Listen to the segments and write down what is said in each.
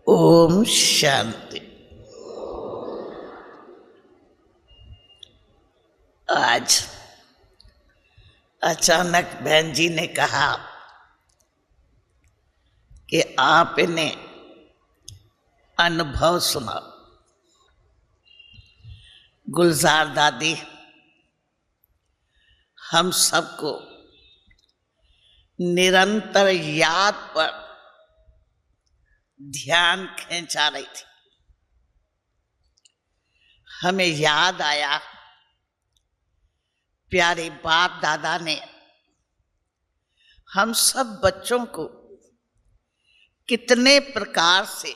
ओम शांति। आज अचानक बहन जी ने कहा कि आप इन्हें अनुभव सुनाओ। गुलजार दादी हम सबको निरंतर याद पर ध्यान खींचा रही थी। हमें याद आया प्यारे बाप दादा ने हम सब बच्चों को कितने प्रकार से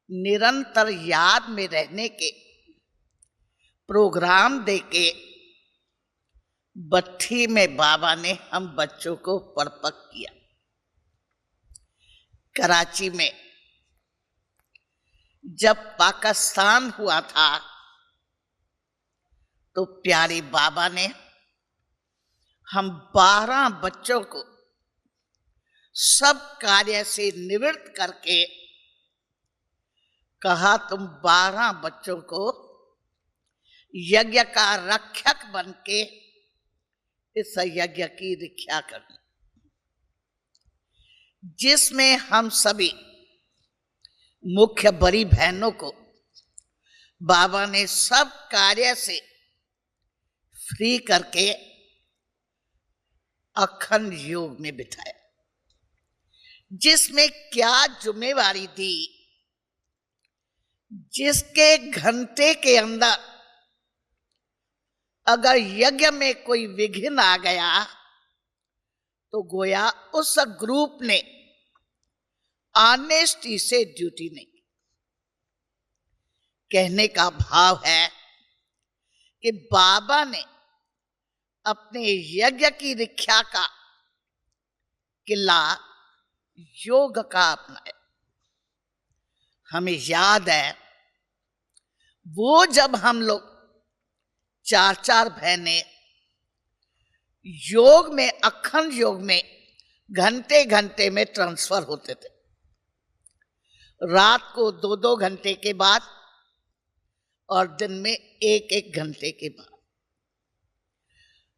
निरंतर याद में रहने के प्रोग्राम देके बट्ठी में बाबा ने हम बच्चों को परिपक्व किया। कराची में जब पाकिस्तान हुआ था तो प्यारे बाबा ने हम 12 बच्चों को सब कार्य से निवृत्त करके कहा, तुम 12 बच्चों को यज्ञ का रक्षक बन के इस यज्ञ की रक्षा करनी, जिसमें हम सभी मुख्य बड़ी बहनों को बाबा ने सब कार्य से फ्री करके अखंड योग में बिठाया, जिसमें क्या जिम्मेवारी दी, जिसके घंटे के अंदर अगर यज्ञ में कोई विघ्न आ गया तो गोया उस ग्रुप ने ऑनेस्टी से ड्यूटी नहीं। कहने का भाव है कि बाबा ने अपने यज्ञ की रक्षा का किला योग का अपनाया। हमें याद है वो जब हम लोग 4 बहनें योग में, अखंड योग में घंटे घंटे में ट्रांसफर होते थे, रात को 2-2 घंटे के बाद और दिन में 1-1 घंटे के बाद,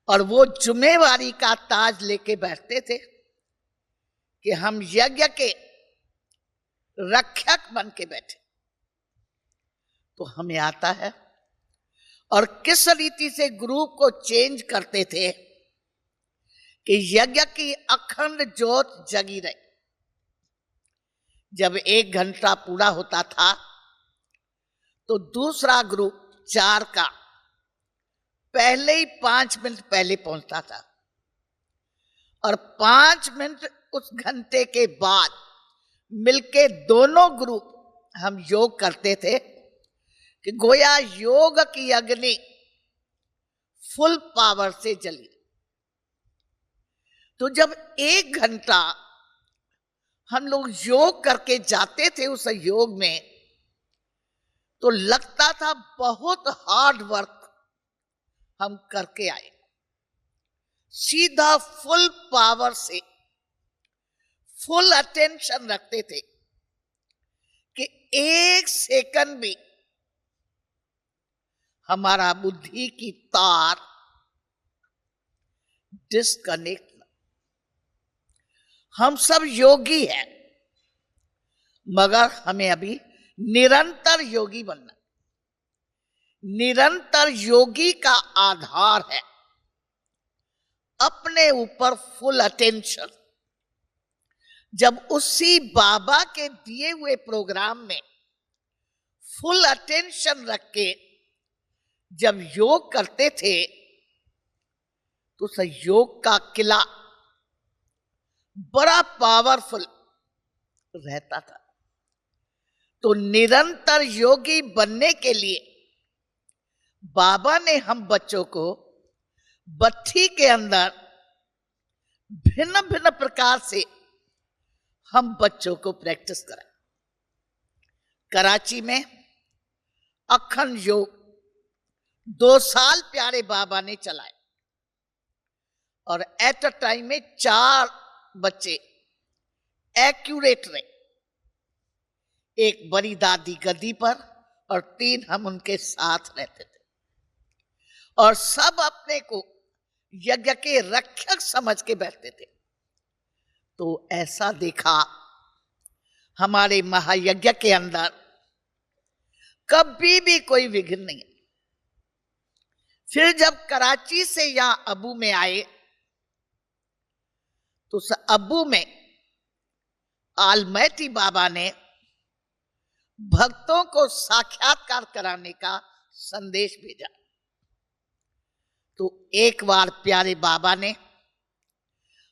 और वो जिम्मेवारी का ताज लेके बैठते थे कि हम यज्ञ के रक्षक बन के बैठे। तो हमें आता है और किस रीति से ग्रुप को चेंज करते थे कि यज्ञ की अखंड ज्योत जगी रही। जब 1 घंटा पूरा होता था तो दूसरा ग्रुप 4 का पहले ही 5 मिनट पहले पहुंचता था, और 5 मिनट उस घंटे के बाद मिलके दोनों ग्रुप हम योग करते थे कि गोया योग की अग्नि फुल पावर से जली। तो जब 1 घंटा हम लोग योग करके जाते थे उस योग में, तो लगता था बहुत हार्ड वर्क हम करके आए। सीधा फुल पावर से फुल अटेंशन रखते थे कि 1 सेकंड भी हमारा बुद्धि की तार डिस्कनेक्ट न। हम सब योगी हैं, मगर हमें अभी निरंतर योगी बनना। निरंतर योगी का आधार है अपने ऊपर फुल अटेंशन। जब उसी बाबा के दिए हुए प्रोग्राम में फुल अटेंशन रख के जब योग करते थे तो उस योग का किला बड़ा पावरफुल रहता था। तो निरंतर योगी बनने के लिए बाबा ने हम बच्चों को बट्ठी के अंदर भिन्न भिन्न प्रकार से हम बच्चों को प्रैक्टिस कराए। कराची में अखंड योग 2 साल प्यारे बाबा ने चलाए, और एट अ टाइम में 4 बच्चे एक्यूरेट रहे। एक बड़ी दादी गद्दी पर और 3 हम उनके साथ रहते थे, और सब अपने को यज्ञ के रक्षक समझ के बैठते थे। तो ऐसा देखा हमारे महायज्ञ के अंदर कभी भी कोई विघ्न नहीं। फिर जब कराची से यहां अबू में आए तो उस अबू में आलमैती बाबा ने भक्तों को साक्षात्कार कराने का संदेश भेजा। तो एक बार प्यारे बाबा ने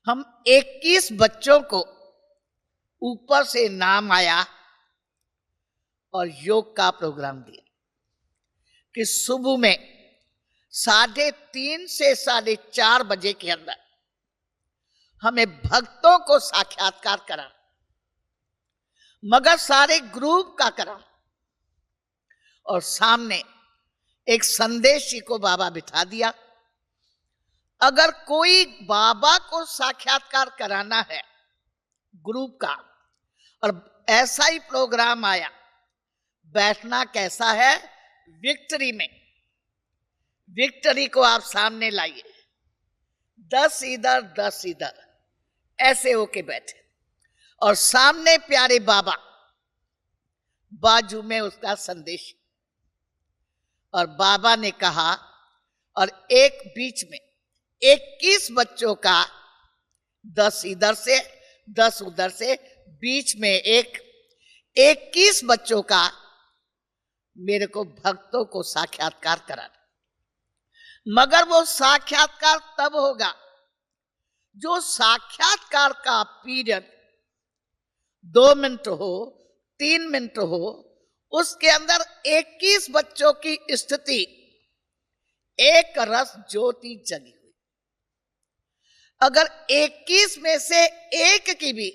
हम 21 बच्चों को ऊपर से नाम आया और योग का प्रोग्राम दिया कि सुबह में 3:30 से 4:30 बजे के अंदर हमें भक्तों को साक्षात्कार करा, मगर सारे ग्रुप का करा, और सामने एक संदेशी को बाबा बिठा दिया। अगर कोई बाबा को साक्षात्कार कराना है ग्रुप का, और ऐसा ही प्रोग्राम आया, बैठना कैसा है, विक्ट्री में, विक्ट्री को आप सामने लाइए, 10 इधर 10 इधर, ऐसे होके बैठे, और सामने प्यारे बाबा, बाजू में उसका संदेश। और बाबा ने कहा, और एक बीच में 21 बच्चों का, 10 इधर से 10 उधर से, बीच में एक 21 बच्चों का मेरे को भक्तों को साक्षात्कार कराना। मगर वो साक्षात्कार तब होगा जो साक्षात्कार का पीरियड 2 मिनट हो, 3 मिनट हो, उसके अंदर 21 बच्चों की स्थिति एक रस ज्योति जगी हुई। अगर 21 में से एक की भी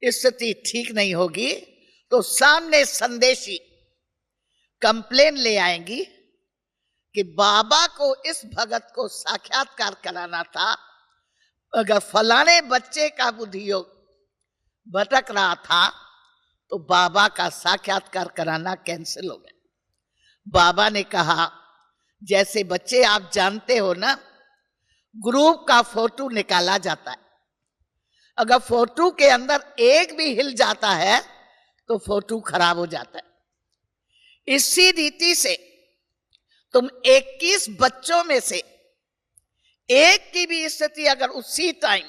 स्थिति ठीक नहीं होगी तो सामने संदेशी कंप्लेन ले आएंगी कि बाबा को इस भगत को साक्षात्कार कराना था, अगर फलाने बच्चे का बुद्धि योग भटक रहा था तो बाबा का साक्षात्कार कराना कैंसिल हो गया। बाबा ने कहा, जैसे बच्चे आप जानते हो ना, ग्रुप का फोटो निकाला जाता है, अगर फोटो के अंदर एक भी हिल जाता है तो फोटो खराब हो जाता है। इसी रीति से तुम 21 बच्चों में से एक की भी स्थिति अगर उसी टाइम,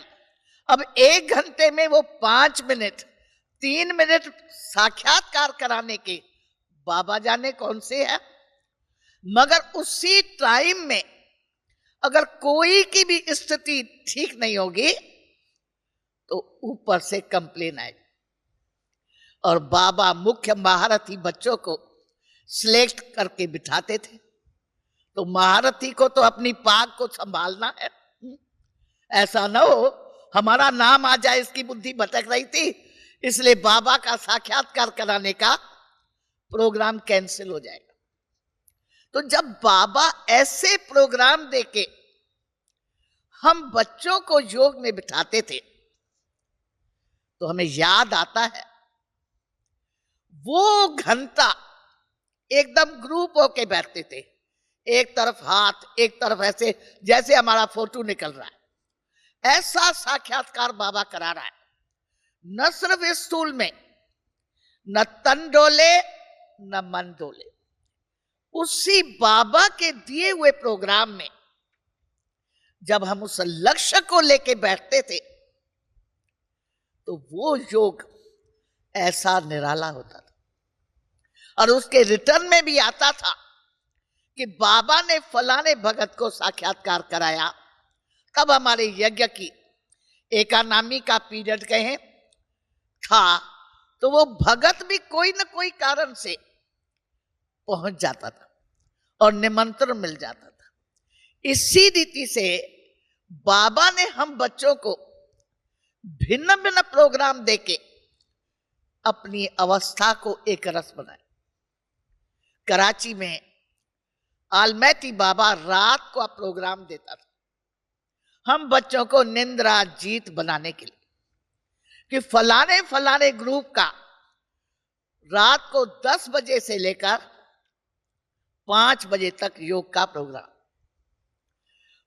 अब 1 घंटे में वो 5 मिनट 3 मिनट साक्षात्कार कराने के बाबा जाने कौन से है, मगर उसी टाइम में अगर कोई की भी स्थिति ठीक नहीं होगी तो ऊपर से कंप्लेन आएगी। और बाबा मुख्य महारथी बच्चों को सिलेक्ट करके बिठाते थे। तो महारथी को तो अपनी पाग को संभालना है, ऐसा ना हो हमारा नाम आ जाए, इसकी बुद्धि भटक रही थी, इसलिए बाबा का साक्षात्कार कराने का प्रोग्राम कैंसिल हो जाएगा। तो जब बाबा ऐसे प्रोग्राम देके हम बच्चों को योग में बिठाते थे तो हमें याद आता है वो घंटा एकदम ग्रुप होके बैठते थे, एक तरफ हाथ, एक तरफ ऐसे जैसे हमारा फोटो निकल रहा है, ऐसा साक्षात्कार बाबा करा रहा है। न सिर्फ इस स्टूल में न तन डोले न मन डोले, उसी बाबा के दिए हुए प्रोग्राम में जब हम उस लक्ष्य को लेके बैठते थे तो वो योग ऐसा निराला होता था। और उसके रिटर्न में भी आता था कि बाबा ने फलाने भगत को साक्षात्कार कराया, तब हमारे यज्ञ की एकानामी का पीरियड कहें था, तो वो भगत भी कोई न कोई कारण से पहुंच जाता था और निमंत्रण मिल जाता था। इसी रीति से बाबा ने हम बच्चों को भिन्न भिन्न प्रोग्राम देके अपनी अवस्था को एक रस बनाया। कराची में आलमैती बाबा रात को प्रोग्राम देता था हम बच्चों को निंद्रा जीत बनाने के लिए, कि फलाने फलाने ग्रुप का रात को 10 बजे से लेकर 5 बजे तक योग का प्रोग्राम।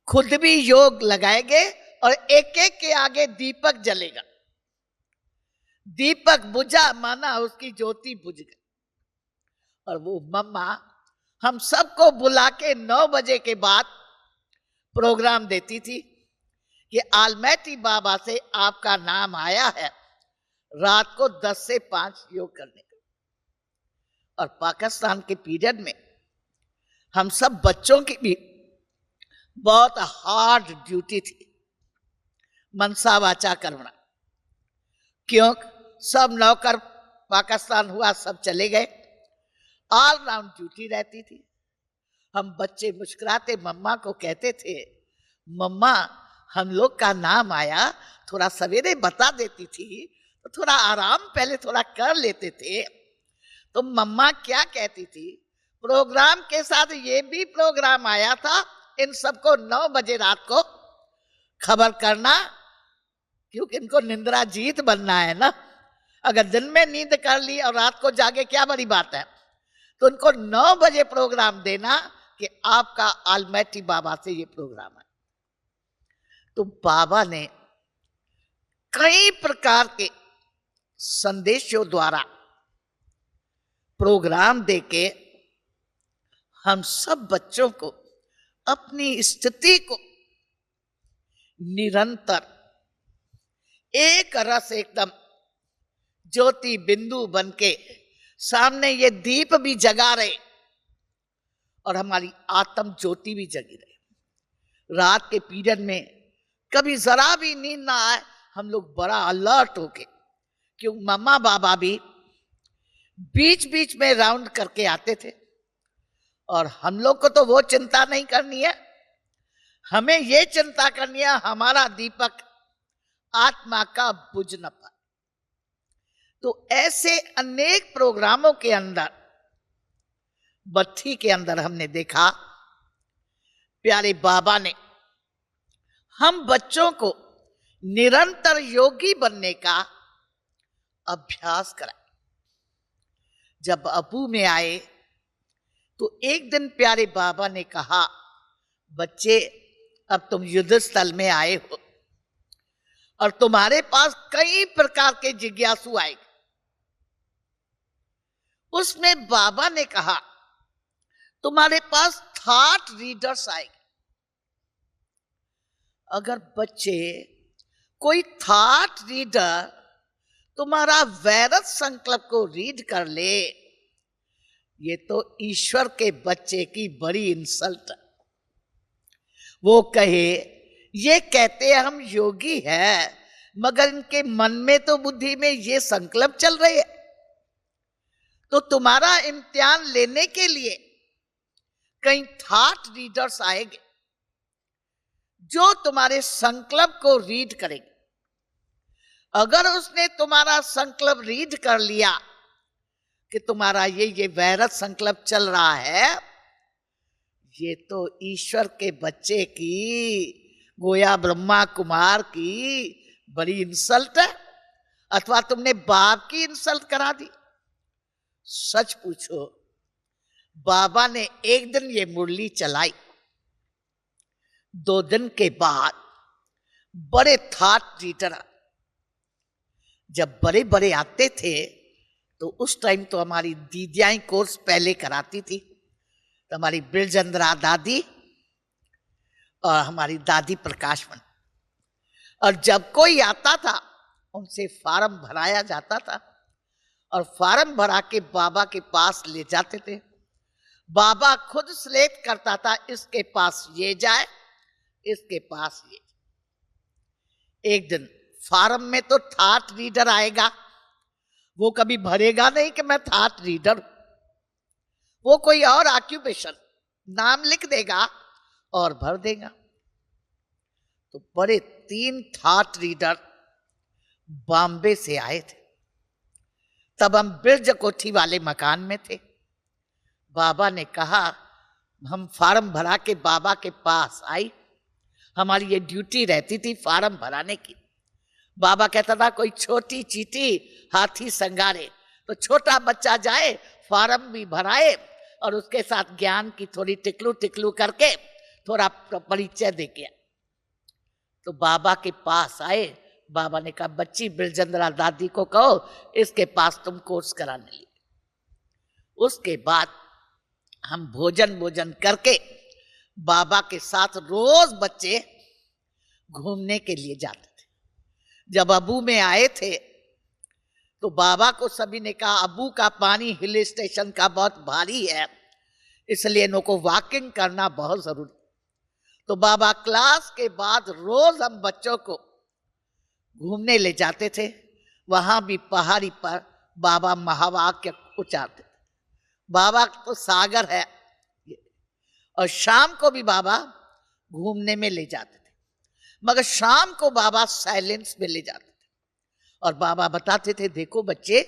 खुद भी योग लगाएंगे और एक एक के आगे दीपक जलेगा। दीपक बुझा माना उसकी ज्योति बुझ गई। और वो मम्मा हम सबको बुला के 9 बजे के बाद प्रोग्राम देती थी कि आलमैटी बाबा से आपका नाम आया है रात को 10 से 5 योग करने का। और पाकिस्तान के पीरियड में हम सब बच्चों की भी बहुत हार्ड ड्यूटी थी, मनसा वाचा कर्मणा। क्यों? सब नौकर पाकिस्तान हुआ, सब चले गए, ऑल राउंड ड्यूटी रहती थी। हम बच्चे मुस्कुराते मम्मा को कहते थे, मम्मा हम लोग का नाम आया, थोड़ा सवेरे बता देती थी तो थोड़ा आराम पहले थोड़ा कर लेते थे। तो मम्मा क्या कहती थी, प्रोग्राम के साथ ये भी प्रोग्राम आया था, इन सबको 9 बजे रात को खबर करना, क्योंकि इनको निंद्रा जीत बनना है ना। अगर दिन में नींद कर ली और रात को जागे क्या बड़ी बात है। तो इनको 9 बजे प्रोग्राम देना कि आपका आलमैटी बाबा से ये प्रोग्राम है। तो बाबा ने कई प्रकार के संदेशों द्वारा प्रोग्राम देके हम सब बच्चों को अपनी स्थिति को निरंतर एक रस एकदम ज्योति बिंदु बनके सामने ये दीप भी जगा रहे और हमारी आत्म ज्योति भी जगी रहे। रात के पीरियड में कभी जरा भी नींद ना आए, हम लोग बड़ा अलर्ट होके, क्यों मम्मा बाबा भी बीच बीच में राउंड करके आते थे। और हम लोग को तो वो चिंता नहीं करनी है, हमें ये चिंता करनी है हमारा दीपक आत्मा का बुझ न पाए। तो ऐसे अनेक प्रोग्रामों के अंदर, बत्ती के अंदर हमने देखा प्यारे बाबा ने हम बच्चों को निरंतर योगी बनने का अभ्यास कराया। जब अबू में आए तो एक दिन प्यारे बाबा ने कहा, बच्चे अब तुम युद्ध स्थल में आए हो और तुम्हारे पास कई प्रकार के जिज्ञासु आएंगे। उसमें बाबा ने कहा तुम्हारे पास थॉट रीडर्स आएंगे। अगर बच्चे कोई थॉट रीडर तुम्हारा वैरत संकल्प को रीड कर ले, ये तो ईश्वर के बच्चे की बड़ी इंसल्ट है। वो कहे ये कहते हैं हम योगी हैं, मगर इनके मन में तो बुद्धि में ये संकल्प चल रहे हैं। तो तुम्हारा इम्तिहान लेने के लिए कई थॉट रीडर्स आएंगे जो तुम्हारे संकल्प को रीड करेंगे। अगर उसने तुम्हारा संकल्प रीड कर लिया कि तुम्हारा ये वैरत संकल्प चल रहा है, ये तो ईश्वर के बच्चे की, गोया ब्रह्मा कुमार की बड़ी इंसल्ट है, अथवा तुमने बाप की इंसल्ट करा दी। सच पूछो, बाबा ने एक दिन ये मुरली चलाई, 2 दिन के बाद बड़े थॉट रीडर, जब बड़े बड़े आते थे तो उस टाइम तो हमारी दीदियाँ कोर्स पहले कराती थी। तो हमारी ब्रजचंद्रा दादी और हमारी दादी प्रकाशमन, और जब कोई आता था उनसे फार्म भराया जाता था और फार्म भरा के बाबा के पास ले जाते थे। बाबा खुद सिलेक्ट करता था, इसके पास ये जाए, इसके पास ये। एक दिन फार्म में तो थॉट रीडर आएगा, वो कभी भरेगा नहीं कि मैं थॉट रीडर हूं, वो कोई और ऑक्यूपेशन नाम लिख देगा और भर देगा। तो बड़े 3 थॉट रीडर बॉम्बे से आए थे। तब हम ब्रज कोठी वाले मकान में थे। बाबा ने कहा, हम फार्म भरा के बाबा के पास आई, हमारी ये ड्यूटी रहती थी फार्म भराने की। बाबा कहता था कोई छोटी चीटी हाथी संगारे, तो छोटा बच्चा जाए, फॉर्म भी भराए और उसके साथ ज्ञान की थोड़ी टिकलू टिकलू करके थोड़ा परिचय दे के, तो बाबा के पास आए। बाबा ने कहा, बच्ची बिरजंदरा दादी को कहो इसके पास तुम कोर्स कराने लिए। उसके बाद हम भोजन करके बाबा के साथ रोज बच्चे घूमने के लिए जाते थे। जब अबू में आए थे तो बाबा को सभी ने कहा, अबू का पानी हिल स्टेशन का बहुत भारी है, इसलिए इन्हों को वॉकिंग करना बहुत जरूरी। तो बाबा क्लास के बाद रोज हम बच्चों को घूमने ले जाते थे। वहां भी पहाड़ी पर बाबा महावाक्य उच्चारते थे। बाबा तो सागर है। और शाम को भी बाबा घूमने में ले जाते थे, मगर शाम को बाबा साइलेंस में ले जाते थे। और बाबा बताते थे, देखो बच्चे,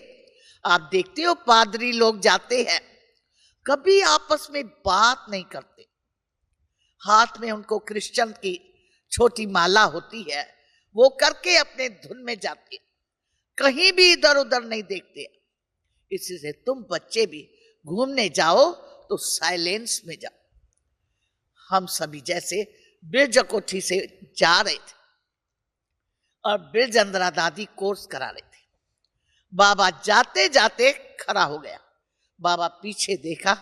आप देखते हो पादरी लोग जाते हैं, कभी आपस में बात नहीं करते। हाथ में उनको क्रिश्चियन की छोटी माला होती है, वो करके अपने धुन में जाते, कहीं भी इधर उधर नहीं देखते। इसी से तुम बच्चे भी घूमने जाओ तो साइलेंस में जाओ। हम सभी जैसे बिरज कोठी से जा रहे थे और बिरजंदरा दादी कोर्स करा रहे थे। बाबा जाते जाते खड़ा हो गया। बाबा पीछे देखा,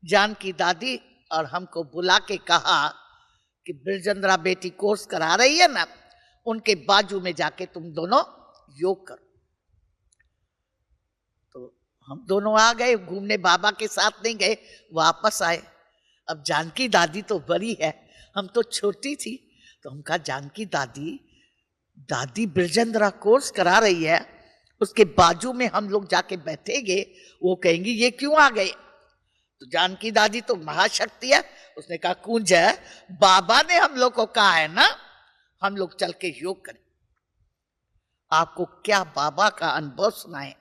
जानकी दादी और हमको बुला के कहा कि बिरजंदरा बेटी कोर्स करा रही है ना, उनके बाजू में जाके तुम दोनों योग करो। तो हम दोनों आ गए घूमने, बाबा के साथ नहीं गए, वापस आए। अब जानकी दादी तो बड़ी है, हम तो छोटी थी। तो हम कहा, जानकी दादी, दादी बिरजंदरा कोर्स करा रही है, उसके बाजू में हम लोग जाके बैठेंगे, वो कहेंगी ये क्यों आ गए। तो जानकी दादी तो महाशक्ति है, उसने कहा, कुंज है, बाबा ने हम लोग को कहा है ना, हम लोग चल के योग करें। आपको क्या बाबा का अनुभव सुनाए।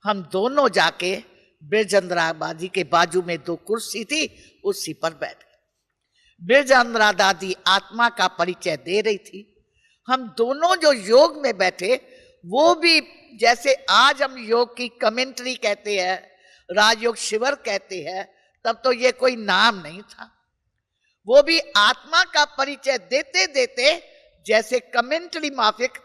हम दोनों जाके बिरजंदरा दादी के बाजू में 2 कुर्सी थी, उसी पर बैठ गए। बिरजंदरा दादी आत्मा का परिचय दे रही थी। हम दोनों जो योग में बैठे, वो भी जैसे आज हम योग की कमेंट्री कहते हैं, राजयोग शिविर कहते हैं, तब तो ये कोई नाम नहीं था। वो भी आत्मा का परिचय देते देते जैसे कमेंट्री माफिक,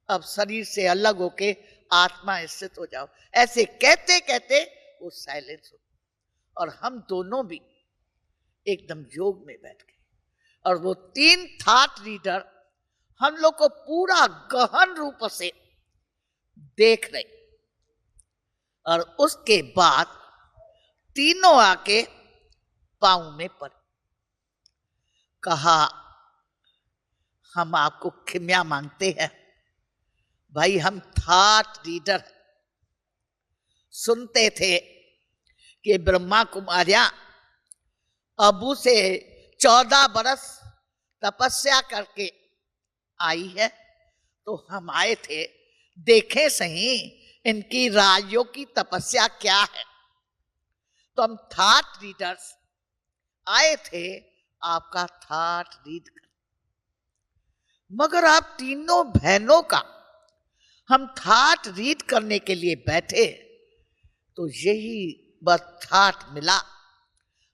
अब शरीर से अलग होके आत्मा स्थित हो जाओ, ऐसे कहते कहते वो साइलेंस हो। और हम दोनों भी एकदम योग में बैठ गए। और वो 3 थॉट रीडर हम लोग को पूरा गहन रूप से देख रहे। और उसके बाद तीनों आके पांव में पड़े। कहा, हम आपको क्षमा मांगते हैं भाई, हम थॉट रीडर सुनते थे कि ब्रह्मा कुमारियां अबू से 14 बरस तपस्या करके आई है, तो हम आए थे देखे सही इनकी राजयोग की तपस्या क्या है। तो हम थॉट रीडर्स आए थे आपका थॉट रीड कर। मगर आप तीनों बहनों का हम थॉट रीड करने के लिए बैठे, तो यही बस थॉट मिला,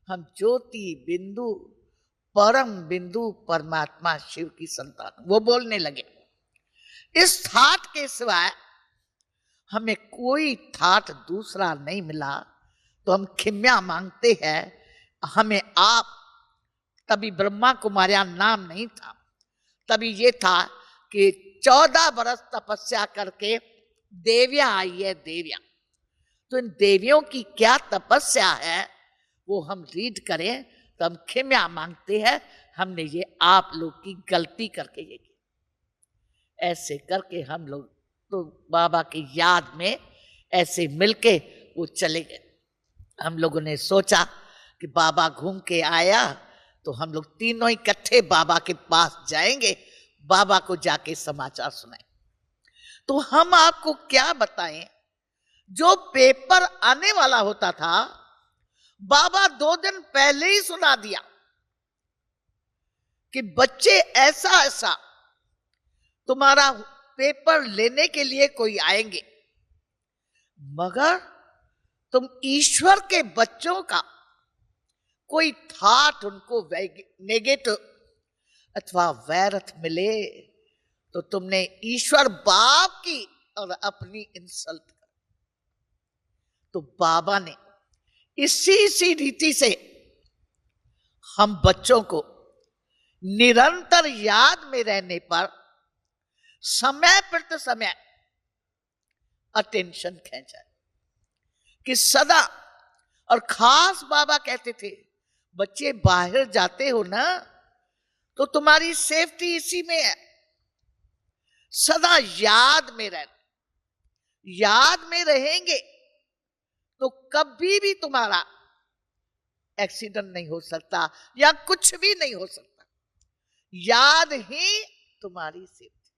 हम ज्योति बिंदु परम बिंदु परमात्मा शिव की संतान। वो बोलने लगे। इस थॉट के सिवाय हमें कोई थॉट दूसरा नहीं मिला, तो हम क्षमा मांगते हैं। हमें आप, तभी ब्रह्मा कुमारियां नाम नहीं था, तभी ये था कि 14 बरस तपस्या करके देवियां आई है, देवियां। तो इन देवियों की क्या तपस्या है वो हम रीड करें, तो हम क्षमा मांगते हैं, हमने ये आप लोग की गलती करके ये किया। ऐसे करके हम लोग तो बाबा की याद में ऐसे मिलके वो चले गए। हम लोगों ने सोचा कि बाबा घूम के आया तो हम लोग तीनों इकट्ठे बाबा के पास जाएंगे, बाबा को जाके समाचार सुनाएं। तो हम आपको क्या बताएं, जो पेपर आने वाला होता था बाबा 2 दिन पहले ही सुना दिया कि बच्चे ऐसा ऐसा तुम्हारा पेपर लेने के लिए कोई आएंगे। मगर तुम ईश्वर के बच्चों का कोई थाट उनको नेगेटिव अथवा वैरथ मिले तो तुमने ईश्वर बाप की और अपनी इंसल्ट कर। तो बाबा ने इसी रीति से हम बच्चों को निरंतर याद में रहने पर समय प्रति समय अटेंशन खींचा कि सदा, और खास बाबा कहते थे बच्चे बाहर जाते हो ना तो तुम्हारी सेफ्टी इसी में है, सदा याद में रहना। याद में रहेंगे तो कभी भी तुम्हारा एक्सीडेंट नहीं हो सकता या कुछ भी नहीं हो सकता। याद ही तुम्हारी सेफ्टी।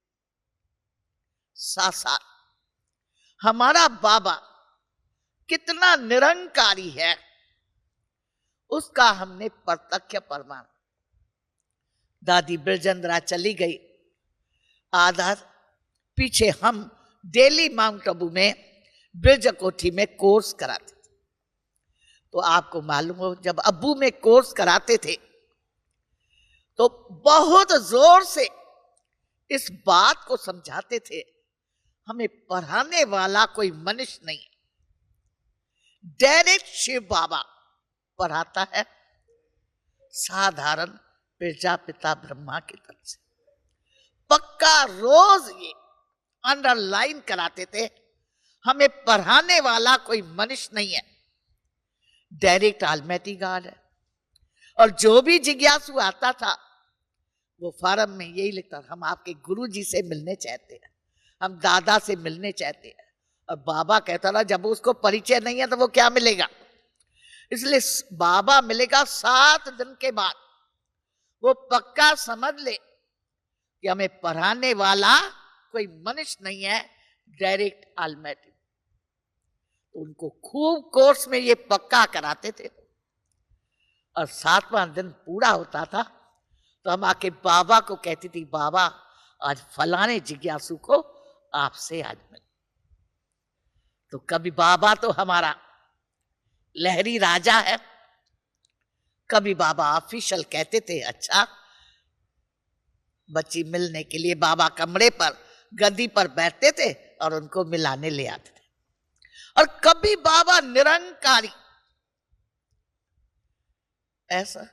साथ साथ हमारा बाबा कितना निरंकारी है उसका हमने प्रत्यक्ष प्रमाण। दादी बिरजेंद्रा चली गई, आधार पीछे हम डेली माउंट आबू में ब्रिज कोठी में कोर्स कराते थे। तो आपको मालूम हो जब अब्बू में कोर्स कराते थे तो बहुत जोर से इस बात को समझाते थे, हमें पढ़ाने वाला कोई मनुष्य नहीं, डायरेक्ट शिव बाबा पढ़ाता है, साधारण प्रजापिता ब्रह्मा की तरफ से। पक्का रोज ये अंडरलाइन कराते थे, हमें पढ़ाने वाला कोई मनुष्य नहीं है, डायरेक्ट ऑलमाइटी गॉड है। और जो भी जिज्ञासु आता था वो फॉर्म में यही लिखता, हम आपके गुरु जी से मिलने चाहते हैं, हम दादा से मिलने चाहते हैं। और बाबा कहता था जब उसको परिचय नहीं है तो वो क्या मिलेगा। इसलिए बाबा मिलेगा 7 दिन के बाद, वो पक्का समझ ले कि हमें पढ़ाने वाला कोई मनुष्य नहीं है, डायरेक्ट ऑलमाइटी। तो उनको खूब कोर्स में ये पक्का कराते थे। और 7वां दिन पूरा होता था तो हम आके बाबा को कहती थी, बाबा आज फलाने जिज्ञासु को आपसे आज मिल। तो कभी बाबा तो हमारा लहरी राजा है, कभी बाबा ऑफिशियल कहते थे। अच्छा, बच्ची मिलने के लिए बाबा कमरे पर गद्दी पर बैठते थे और उनको मिलाने ले आते थे। और कभी बाबा निरंकारी, ऐसा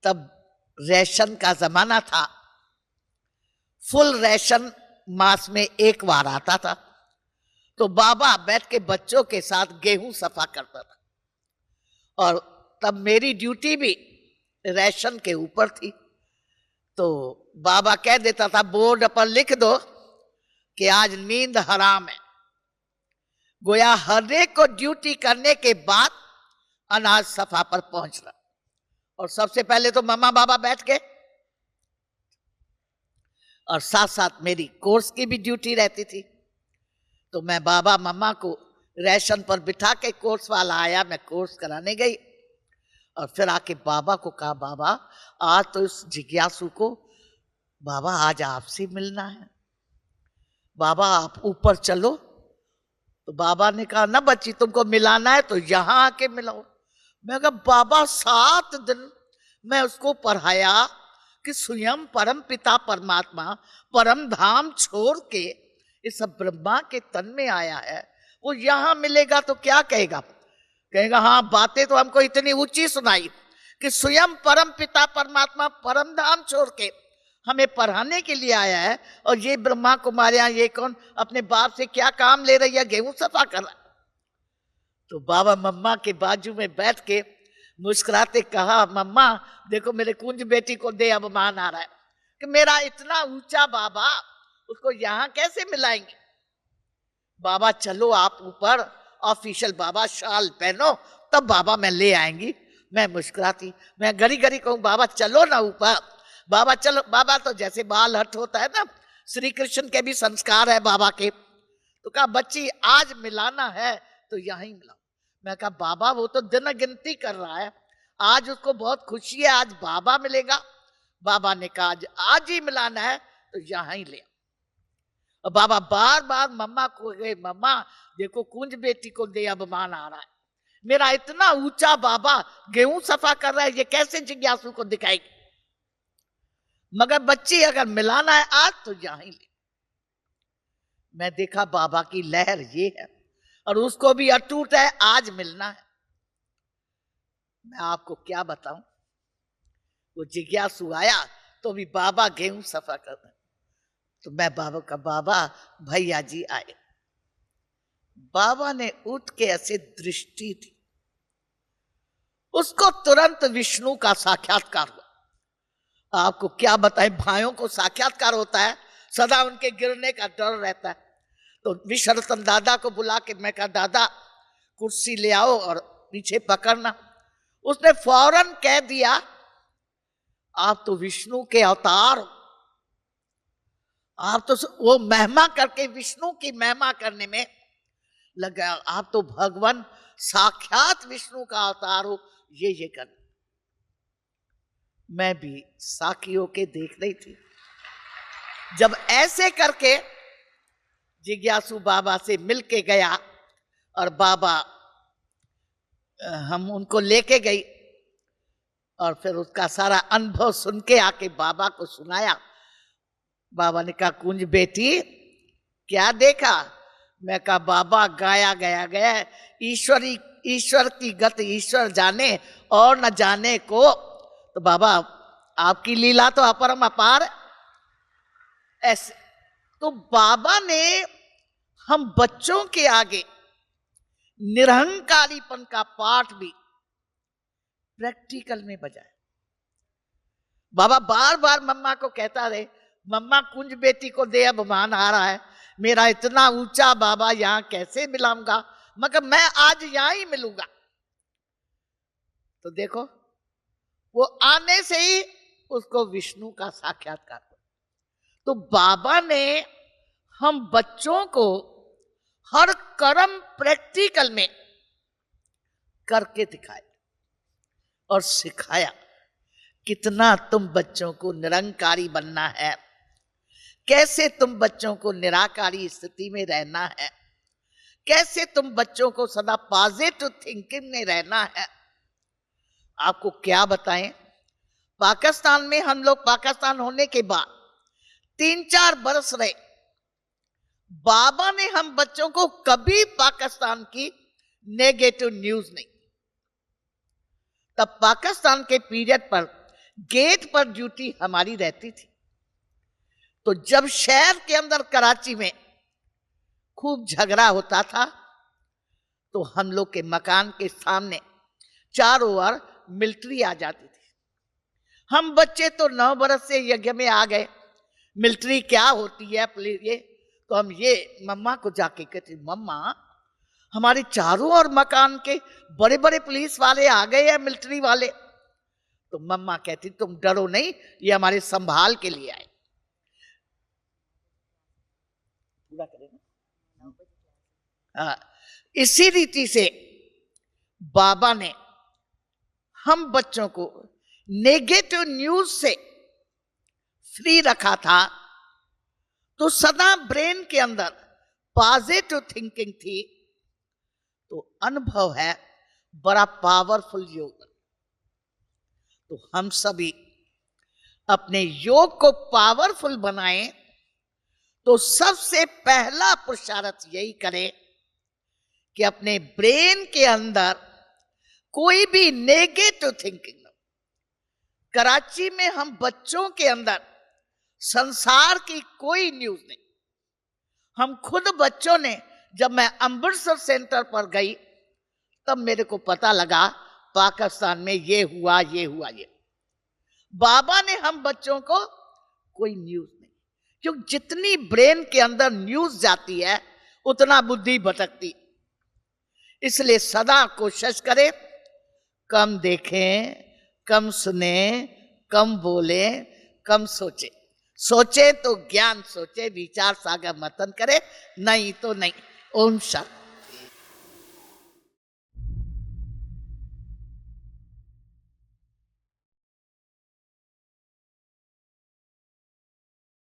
तब रेशन का जमाना था, फुल रेशन मास में 1 बार आता था। तो बाबा बैठ के बच्चों के साथ गेहूं सफा करता था। और तब मेरी ड्यूटी भी रेशन के ऊपर थी। तो बाबा कह देता था बोर्ड पर लिख दो कि आज नींद हराम है। गोया हर एक को ड्यूटी करने के बाद अनाज सफा पर पहुंच रहा। और सबसे पहले तो मम्मा बाबा बैठ गए और साथ साथ मेरी कोर्स की भी ड्यूटी रहती थी। तो मैं बाबा मम्मा को रेशन पर बिठा के कोर्स वाला आया, मैं कोर्स कराने गई और फिर आके बाबा को कहा, बाबा आज तो इस जिज्ञासु को बाबा आज आपसे मिलना है, बाबा आप ऊपर चलो। तो बाबा ने कहा ना बच्ची तुमको मिलाना है तो यहां आके मिलाओ। मैं कहा बाबा 7 दिन मैं उसको पढ़ाया कि स्वयं परम पिता परमात्मा परम धाम छोड़ के इस ब्रह्मा के तन में आया है, वो यहां मिलेगा तो क्या कहेगा? कहेगा हाँ बातें तो हमको इतनी ऊंची सुनाई कि स्वयं परम पिता परमात्मा परम धाम छोड़ के हमें पढ़ाने के लिए आया है, और ये ब्रह्मा कुमारियां ये कौन अपने बाप से क्या काम ले रही है, गेहूं सफा कर रहा। तो बाबा मम्मा के बाजू में बैठ के मुस्कुराते कहा, मम्मा देखो मेरे कुंज बेटी को दे अवमान आ रहा है कि मेरा इतना ऊंचा बाबा उसको यहां कैसे मिलाएंगे। बाबा चलो आप ऊपर, ऑफिशियल बाबा शाल पहनो तब बाबा मैं ले आएंगी। मैं मुस्कुराती, मैं घड़ी घड़ी कहूँ बाबा चलो ना ऊपर, बाबा चलो। बाबा तो जैसे बाल हट होता है ना, श्री कृष्ण के भी संस्कार है बाबा के। तो कहा बच्ची आज मिलाना है तो यहीं मिलाओ। मैं कहा बाबा वो तो दिन गिनती कर रहा है, आज उसको बहुत खुशी है, आज बाबा मिलेगा। बाबा ने कहा आज ही मिलाना है तो यहां ही ले। और बाबा बार बार मम्मा को गए, मम्मा देखो कुंज बेटी को दे अपमान आ रहा है, मेरा इतना ऊंचा बाबा गेहूं सफा कर रहा है, ये कैसे जिज्ञासु को दिखाएगी। मगर बच्ची अगर मिलाना है आज तो यहां ही ले। मैं देखा बाबा की लहर ये है और उसको भी अटूट है, आज मिलना है। मैं आपको क्या बताऊं, वो जिज्ञासु आया तो भी बाबा गेहूं सफा कर रहे, तो मैं बाबा का, बाबा भैया जी आए। बाबा ने उठ के ऐसे दृष्टि थी, उसको तुरंत विष्णु का साक्षात्कार हुआ। आपको क्या बताएं, भाइयों को साक्षात्कार होता है, सदा उनके गिरने का डर रहता है। तो विश्वरतन दादा को बुला के मैं कहा, दादा कुर्सी ले आओ और पीछे पकड़ना। उसने फौरन कह दिया, आप तो विष्णु के अवतार हो, आप तो वो महिमा करके विष्णु की महिमा करने में लगा, आप तो भगवान साक्षात विष्णु का अवतार हो, ये कर। मैं भी साखियों के देख रही थी। जब ऐसे करके जिज्ञासु बाबा से मिलके गया और बाबा, हम उनको लेके गई और फिर उसका सारा अनुभव सुन के आके बाबा को सुनाया। बाबा ने कहा, कुंज बेटी क्या देखा? मैं कहा, बाबा गाया गया गया ईश्वर की गति ईश्वर जाने और न जाने को। तो बाबा आपकी लीला तो अपरम अपार ऐसे। तो बाबा ने हम बच्चों के आगे निरहंकारीपन का पाठ भी प्रैक्टिकल में बजाया। बाबा बार बार मम्मा को कहता रहे, मम्मा कुंज बेटी को दे अपमान आ रहा है, मेरा इतना ऊंचा बाबा यहां कैसे मिलाऊंगा, मगर मैं आज यहां ही मिलूंगा। तो देखो वो आने से ही उसको विष्णु का साक्षात्कार हुआ। तो बाबा ने हम बच्चों को हर कर्म प्रैक्टिकल में करके दिखाया और सिखाया। कितना तुम बच्चों को निरंकारी बनना है, कैसे तुम बच्चों को निराकारी स्थिति में रहना है, कैसे तुम बच्चों को सदा पॉजिटिव थिंकिंग में रहना है। आपको क्या बताएं, पाकिस्तान में हम लोग पाकिस्तान होने के बाद 3-4 बरस रहे, बाबा ने हम बच्चों को कभी पाकिस्तान की नेगेटिव न्यूज नहीं। तब पाकिस्तान के पीरियड पर गेट पर ड्यूटी हमारी रहती थी। तो जब शहर के अंदर कराची में खूब झगड़ा होता था तो हम लोग के मकान के सामने चारों ओर मिलिट्री आ जाती थी। हम बच्चे तो 9 बरस से यज्ञ में आ गए, मिलिट्री क्या होती है पुलिस ये। तो हम ये मम्मा को जाके कहते, मम्मा हमारे चारों ओर मकान के बड़े बड़े पुलिस वाले आ गए हैं, मिलिट्री वाले। तो मम्मा कहती, तुम डरो नहीं, ये हमारे संभाल के लिए आए। पूरा करेगा। इसी रीति से बाबा ने हम बच्चों को नेगेटिव न्यूज से फ्री रखा था। तो सदा ब्रेन के अंदर पॉजिटिव थिंकिंग थी। तो अनुभव है बड़ा पावरफुल योग। तो हम सभी अपने योग को पावरफुल बनाएं तो सबसे पहला पुरुषार्थ यही करें कि अपने ब्रेन के अंदर कोई भी नेगेटिव थिंकिंग न। कराची में हम बच्चों के अंदर संसार की कोई न्यूज नहीं। हम खुद बच्चों ने, जब मैं अमृतसर सेंटर पर गई तब मेरे को पता लगा पाकिस्तान में ये हुआ ये हुआ ये। बाबा ने हम बच्चों को कोई न्यूज नहीं, क्योंकि जितनी ब्रेन के अंदर न्यूज जाती है उतना बुद्धि भटकती। इसलिए सदा कोशिश करें कम देखें, कम सुने, कम बोले, कम सोचे। सोचे तो ज्ञान सोचे, विचार सागर मंथन करे, नहीं तो नहीं। ओम शांति।